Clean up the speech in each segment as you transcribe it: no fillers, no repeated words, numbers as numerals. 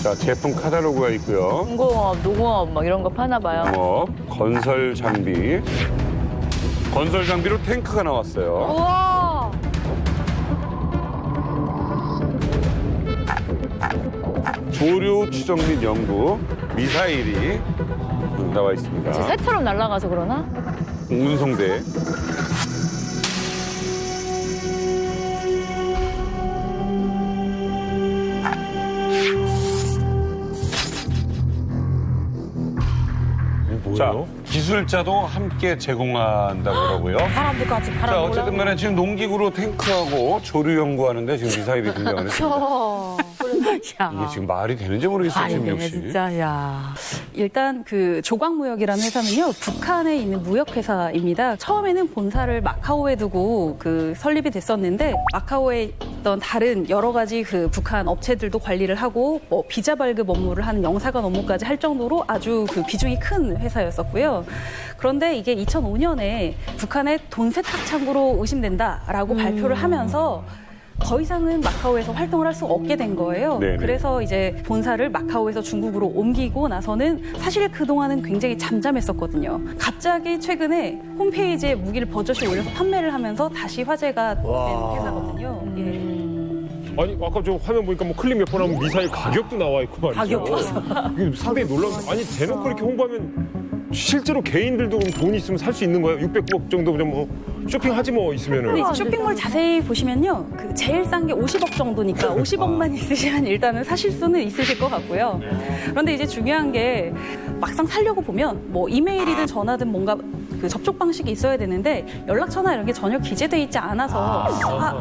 자, 제품 카탈로그가 있고요. 중공업, 농업 막 이런 거 파나 봐요. 건설 장비. 건설 장비로 탱크가 나왔어요. 우와! 조류 추적 및 연구, 미사일이 나와 있습니다. 진짜 새처럼 날아가서 그러나? 운송대. 자, 기술자도 함께 제공한다고 그러고요. 사람들 같이 자, 바람 어쨌든 간에 지금 농기구로 탱크하고 조류 연구하는데 지금 미사일이 등장하는 야. 이게 지금 말이 되는지 모르겠어요, 지금 역시. 진짜, 야. 일단 그 조광무역이라는 회사는요, 북한에 있는 무역회사입니다. 처음에는 본사를 마카오에 두고 그 설립이 됐었는데, 마카오에 있던 다른 여러 가지 그 북한 업체들도 관리를 하고, 뭐 비자 발급 업무를 하는 영사관 업무까지 할 정도로 아주 그 비중이 큰 회사였었고요. 그런데 이게 2005년에 북한의 돈 세탁 창구로 의심된다라고 발표를 하면서 더 이상은 마카오에서 활동을 할 수 없게 된 거예요. 네네. 그래서 이제 본사를 마카오에서 중국으로 옮기고 나서는 사실 그동안은 굉장히 잠잠했었거든요. 갑자기 최근에 홈페이지에 무기를 버젓이 올려서 판매를 하면서 다시 화제가 된 회사거든요. 예. 아니 아까 저 화면 보니까 뭐 클릭 몇 번 하면 미사일 가격도 나와 있고 말이죠. 이게 상당히 놀라운. 아니 대놓고 이렇게 홍보하면 실제로 개인들도 그럼 돈이 있으면 살 수 있는 거예요? 600억 정도 그냥 뭐 쇼핑하지 뭐 있으면은. 근데 이제 쇼핑몰 자세히 보시면요, 그 제일 싼 게 50억 정도니까 50억만 있으시면 일단은 사실 수는 있으실 것 같고요. 그런데 이제 중요한 게 막상 살려고 보면 뭐 이메일이든 전화든 뭔가 그 접촉 방식이 있어야 되는데 연락처나 이런 게 전혀 기재돼 있지 않아서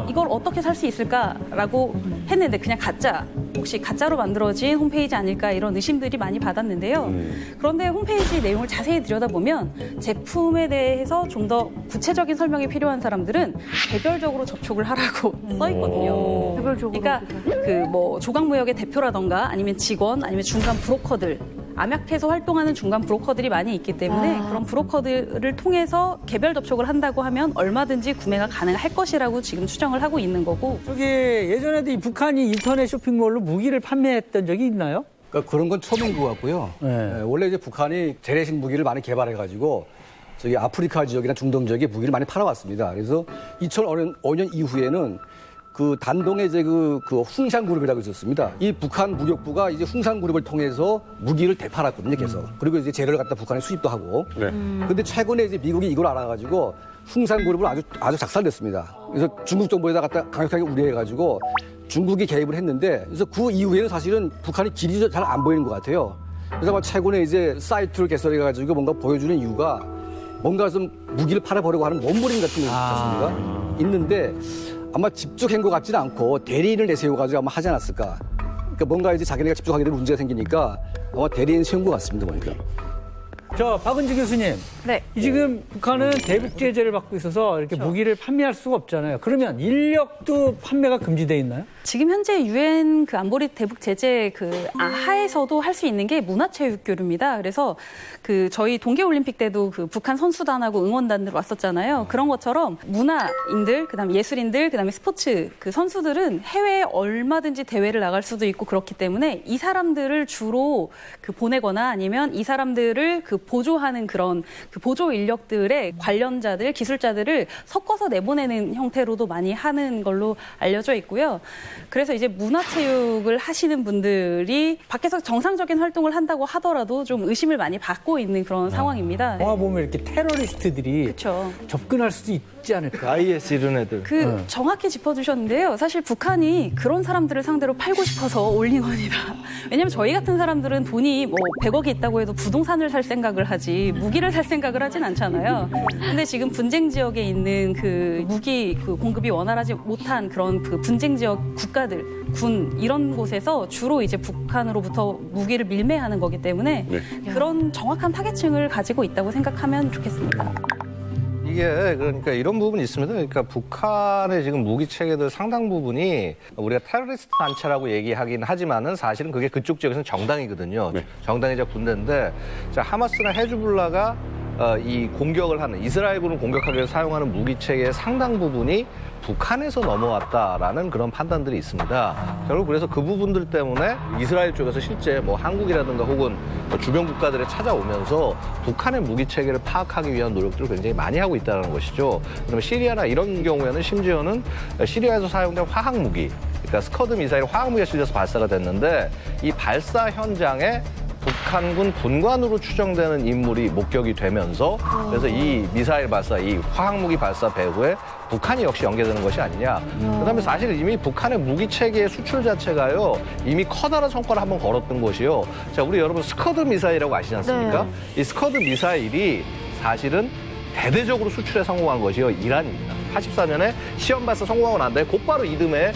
이걸 어떻게 살 수 있을까라고 했는데 그냥 가짜, 혹시 가짜로 만들어진 홈페이지 아닐까 이런 의심들이 많이 받았는데요. 그런데 홈페이지 내용을 자세히 들여다보면 제품에 대해서 좀 더 구체적인 설명이 필요한 사람들은 개별적으로 접촉을 하라고 써 있거든요. 개별적으로. 그러니까 그 뭐 조각무역의 대표라던가 아니면 직원 아니면 중간 브로커들, 암약해서 활동하는 중간 브로커들이 많이 있기 때문에 그런 브로커들을 통해서 개별 접촉을 한다고 하면 얼마든지 구매가 가능할 것이라고 지금 추정을 하고 있는 거고. 저기 예전에도 이 북한이 인터넷 쇼핑몰로 무기를 판매했던 적이 있나요? 그러니까 그런 건 처음인 것 같고요. 네. 원래 이제 북한이 재래식 무기를 많이 개발해가지고 저기 아프리카 지역이나 중동 지역에 무기를 많이 팔아왔습니다. 그래서 2005년 이후에는 그 단동에 이제 그 웅산그룹이라고 있었습니다. 이 북한 무력부가 이제 웅산그룹을 통해서 무기를 되팔았거든요, 계속. 그리고 이제 재료를 갖다 북한에 수입도 하고. 네. 근데 최근에 이제 미국이 이걸 알아가지고 웅산그룹을 아주 작살냈습니다. 그래서 중국 정부에다 갖다 강력하게 우려해가지고 중국이 개입을 했는데, 그래서 그 이후에는 사실은 북한이 길이 잘 안 보이는 것 같아요. 그래서 아마 최근에 이제 사이트를 개설해가지고 뭔가 보여주는 이유가 뭔가 좀 무기를 팔아보려고 하는 몸부림 같은 게 있지 않습니까? 있는데 아마 집중한 것 같지는 않고 대리인을 내세워가지고 아마 하지 않았을까. 그러니까 뭔가 이제 자기네가 집중하게 되면 문제가 생기니까 아마 대리인 세운 것 같습니다, 보니까. 저 박은지 교수님, 네. 지금 북한은 대북 제재를 받고 있어서 이렇게 무기를 판매할 수가 없잖아요. 그러면 인력도 판매가 금지돼 있나요? 지금 현재 유엔 그 안보리 대북 제재 그 하에서도 할 수 있는 게 문화체육교류입니다. 그래서 그 저희 동계올림픽 때도 그 북한 선수단하고 응원단들 왔었잖아요. 그런 것처럼 문화인들, 그다음에 예술인들, 그다음에 스포츠 그 선수들은 해외에 얼마든지 대회를 나갈 수도 있고 그렇기 때문에 이 사람들을 주로 그 보내거나 아니면 이 사람들을 그 보조하는 그런 그 보조 인력들의 관련자들, 기술자들을 섞어서 내보내는 형태로도 많이 하는 걸로 알려져 있고요. 그래서 이제 문화체육을 하시는 분들이 밖에서 정상적인 활동을 한다고 하더라도 좀 의심을 많이 받고 있는 그런 상황입니다. 영화 보면 이렇게 테러리스트들이 그렇죠. 접근할 수도 있지 않을까? IS 이런 애들. 정확히 짚어주셨는데요. 사실 북한이 그런 사람들을 상대로 팔고 싶어서 올린 겁니다. 왜냐하면 저희 같은 사람들은 돈이 뭐 100억이 있다고 해도 부동산을 살 생각을 하지 무기를 살 생각을 하진 않잖아요. 근데 지금 분쟁 지역에 있는 그 무기 그 공급이 원활하지 못한 그런 그 분쟁 지역 국가들, 군 이런 곳에서 주로 이제 북한으로부터 무기를 밀매하는 거기 때문에 그런 정확한 타겟층을 가지고 있다고 생각하면 좋겠습니다. 이게 그러니까 이런 부분이 있습니다. 그러니까 북한의 지금 무기 체계들 상당 부분이 우리가 테러리스트 단체라고 얘기하긴 하지만은 사실은 그게 그쪽 지역에서는 정당이거든요. 정당이자 군대인데 자, 하마스나 헤즈볼라가 이 공격을 하는 이스라엘군을 공격하기 위해서 사용하는 무기 체계의 상당 부분이 북한에서 넘어왔다라는 그런 판단들이 있습니다. 결국 그래서 그 부분들 때문에 이스라엘 쪽에서 실제 뭐 한국이라든가 혹은 주변 국가들에 찾아오면서 북한의 무기 체계를 파악하기 위한 노력들을 굉장히 많이 하고 있다는 것이죠. 그러면 시리아나 이런 경우에는 심지어는 시리아에서 사용된 화학 무기, 그러니까 스커드 미사일 화학 무기가 실려서 발사가 됐는데 이 발사 현장에 북한군 군관으로 추정되는 인물이 목격이 되면서 그래서 이 미사일 발사, 이 화학무기 발사 배후에 북한이 역시 연계되는 것이 아니냐. 그다음에 사실 이미 북한의 무기 체계의 수출 자체가요 이미 커다란 성과를 한번 걸었던 것이요. 자, 우리 여러분 스커드 미사일이라고 아시지 않습니까? 네. 이 스커드 미사일이 사실은 대대적으로 수출에 성공한 것이요 이란입니다. 84년에 시험 발사 성공하고 난 다음에 곧바로 이듬해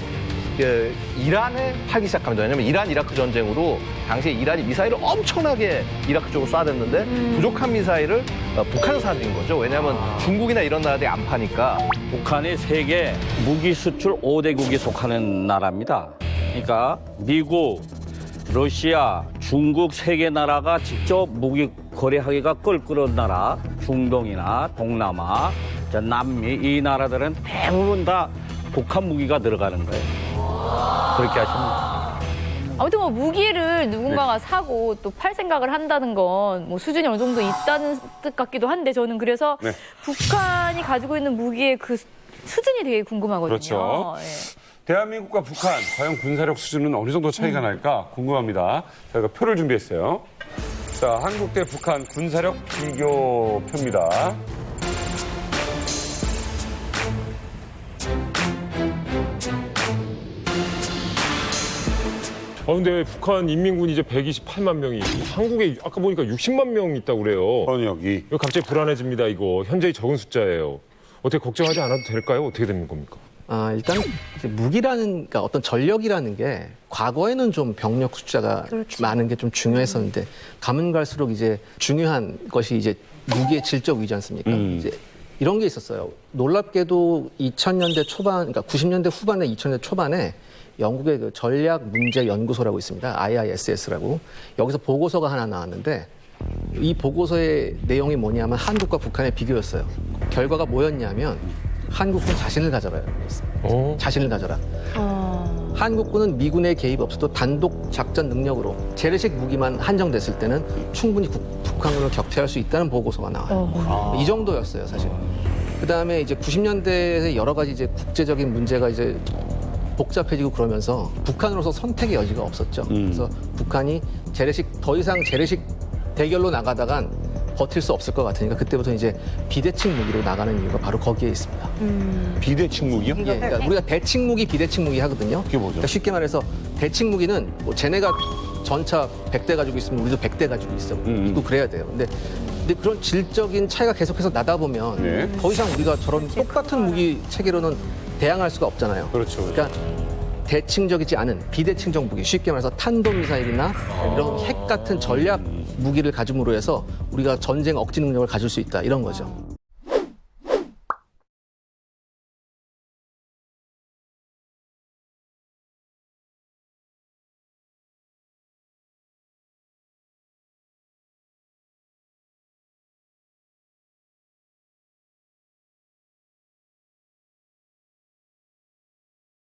이란에 팔기 시작합니다. 왜냐하면 이란-이라크 전쟁으로 당시에 이란이 미사일을 엄청나게 이라크 쪽으로 쏴댔는데 부족한 미사일을 북한에서 사들인 거죠. 왜냐하면 중국이나 이런 나라들이 안 파니까. 북한이 세계 무기 수출 5대국에 속하는 나라입니다. 그러니까 미국, 러시아, 중국 세 개 나라가 직접 무기 거래하기가 껄끄러운 나라, 중동이나 동남아, 남미 이 나라들은 대부분 다 북한 무기가 들어가는 거예요. 그렇게 하시면 아무튼 뭐 무기를 누군가가 사고 또 팔 생각을 한다는 건 뭐 수준이 어느 정도 있다는 뜻 같기도 한데 저는 그래서 네. 북한이 가지고 있는 무기의 그 수준이 되게 궁금하거든요. 그렇죠. 예. 대한민국과 북한 과연 군사력 수준은 어느 정도 차이가 날까 궁금합니다. 저희가 표를 준비했어요. 자, 한국 대 북한 군사력 비교표입니다. 근데 북한 인민군이 이제 128만 명이 한국에 아까 보니까 60만 명 있다고 그래요. 번역이. 이거 갑자기 불안해집니다. 이거 현재의 적은 숫자예요. 어떻게 걱정하지 않아도 될까요? 어떻게 되는 겁니까? 일단 이제 무기라는 그러니까 어떤 전력이라는 게 과거에는 좀 병력 숫자가 많은 게 좀 중요했었는데 가면 갈수록 이제 중요한 것이 이제 무기의 질적 위지 않습니까? 이제 이런 게 있었어요. 놀랍게도 2000년대 초반, 그러니까 90년대 후반에 2000년대 초반에 영국의 그 전략 문제 연구소라고 있습니다. IISS라고. 여기서 보고서가 하나 나왔는데 이 보고서의 내용이 뭐냐면 한국과 북한의 비교였어요. 결과가 뭐였냐면 한국군 자신을 가져라요. 자신을 가져라. 한국군은 미군의 개입 없어도 단독 작전 능력으로 재래식 무기만 한정됐을 때는 충분히 북한군을 격퇴할 수 있다는 보고서가 나와요. 이 정도였어요, 사실. 그다음에 이제 90년대에 여러 가지 이제 국제적인 문제가 이제 복잡해지고 그러면서 북한으로서 선택의 여지가 없었죠. 그래서 북한이 더 이상 재래식 대결로 나가다간 버틸 수 없을 것 같으니까 그때부터 이제 비대칭 무기로 나가는 이유가 바로 거기에 있습니다. 비대칭 무기요? 예, 그러니까 우리가 대칭 무기, 비대칭 무기 하거든요. 그게 뭐죠? 그러니까 쉽게 말해서 대칭 무기는 뭐 쟤네가 전차 100대 가지고 있으면 우리도 100대 가지고 있어. 있고 그래야 돼요. 근데 그런 질적인 차이가 계속해서 나다 보면 네. 더 이상 우리가 저런 똑같은 무기 체계로는 대항할 수가 없잖아요. 그렇죠. 그러니까 대칭적이지 않은 비대칭적 무기, 쉽게 말해서 탄도미사일이나 이런 핵 같은 전략 무기를 가짐으로 해서 우리가 전쟁 억지 능력을 가질 수 있다 이런 거죠.